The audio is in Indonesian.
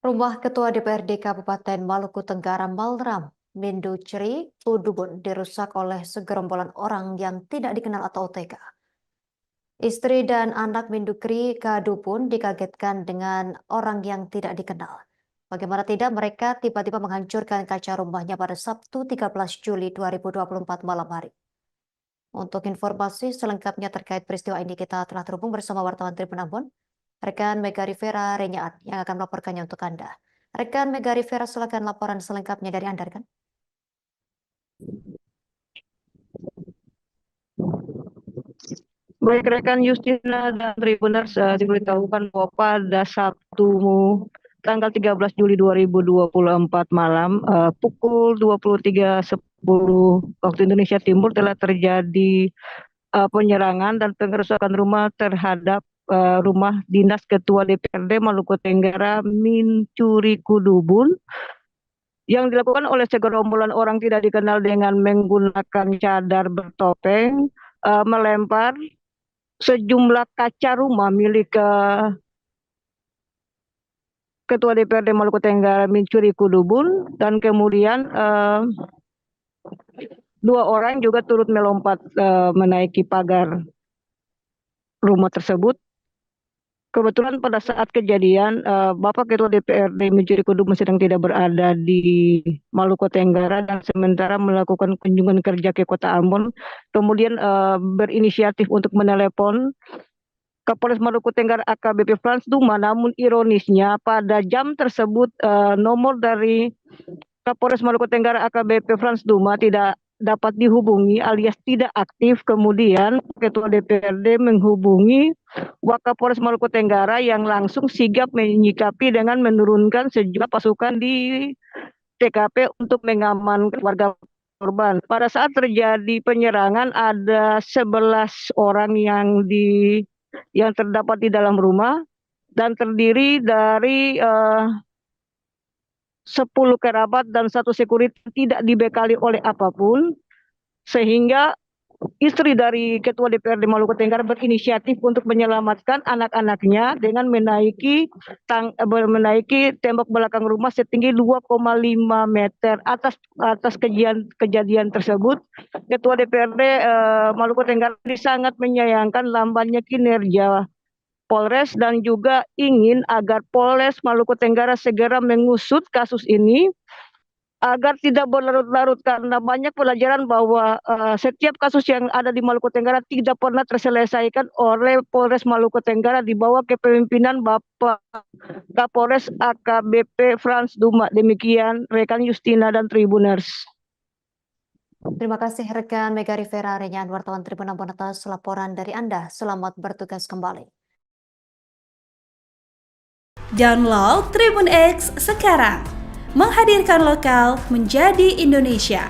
Rumah Ketua DPRD Kabupaten Maluku Tenggara Malram, Minduceri, Kudubun dirusak oleh segerombolan orang yang tidak dikenal atau OTK. Istri dan anak Mindukri Kadupun dikagetkan dengan orang yang tidak dikenal. Bagaimana tidak, mereka tiba-tiba menghancurkan kaca rumahnya pada Sabtu 13 Juli 2024 malam hari. Untuk informasi selengkapnya terkait peristiwa ini, kita telah terhubung bersama wartawan Tribun Ambon, rekan Mega Rivera Renyaat yang akan melaporkannya untuk Anda. Rekan Mega Rivera, silakan laporan selengkapnya dari Anda, rekan. Baik rekan Justina dan Tribuners, diberitahukan bahwa pada Sabtu tanggal 13 Juli 2024 malam pukul 23.10 waktu Indonesia Timur telah terjadi penyerangan dan pengerusakan rumah terhadap rumah dinas Ketua DPRD Maluku Tenggara Mincuri Kudubun yang dilakukan oleh segerombolan orang tidak dikenal dengan menggunakan cadar bertopeng, melempar sejumlah kaca rumah milik Ketua DPRD Maluku Tenggara Mincuri Kudubun, dan kemudian dua orang juga turut melompat menaiki pagar rumah tersebut. Kebetulan pada saat kejadian Bapak Ketua DPRD Mincuri Kudubun sedang tidak berada di Maluku Tenggara dan sementara melakukan kunjungan kerja ke Kota Ambon, kemudian berinisiatif untuk menelepon Kapolres Maluku Tenggara AKBP Frans Duma. Namun ironisnya pada jam tersebut nomor dari Kapolres Maluku Tenggara AKBP Frans Duma tidak dapat dihubungi alias tidak aktif. Kemudian Ketua DPRD menghubungi Wakapolres Maluku Tenggara yang langsung sigap menyikapi dengan menurunkan sejumlah pasukan di TKP untuk mengamankan warga korban. Pada saat terjadi penyerangan ada 11 orang yang terdapat di dalam rumah dan terdiri dari 10 kerabat dan 1 security tidak dibekali oleh apapun, sehingga istri dari Ketua DPRD Maluku Tenggara berinisiatif untuk menyelamatkan anak-anaknya dengan menaiki tembok belakang rumah setinggi 2,5 meter. Atas kejadian tersebut, Ketua DPRD Maluku Tenggara sangat menyayangkan lambannya kinerja Polres dan juga ingin agar Polres Maluku Tenggara segera mengusut kasus ini agar tidak berlarut-larut, karena banyak pelajaran bahwa setiap kasus yang ada di Maluku Tenggara tidak pernah terselesaikan oleh Polres Maluku Tenggara di bawah kepemimpinan Bapak Kapolres AKBP Frans Duma. Demikian rekan Justina dan Tribuners. Terima kasih rekan Mega Rivera Renyaat, wartawan Tribun Ambon, atas laporan dari Anda. Selamat bertugas kembali. Download Tribun X sekarang, menghadirkan lokal menjadi Indonesia.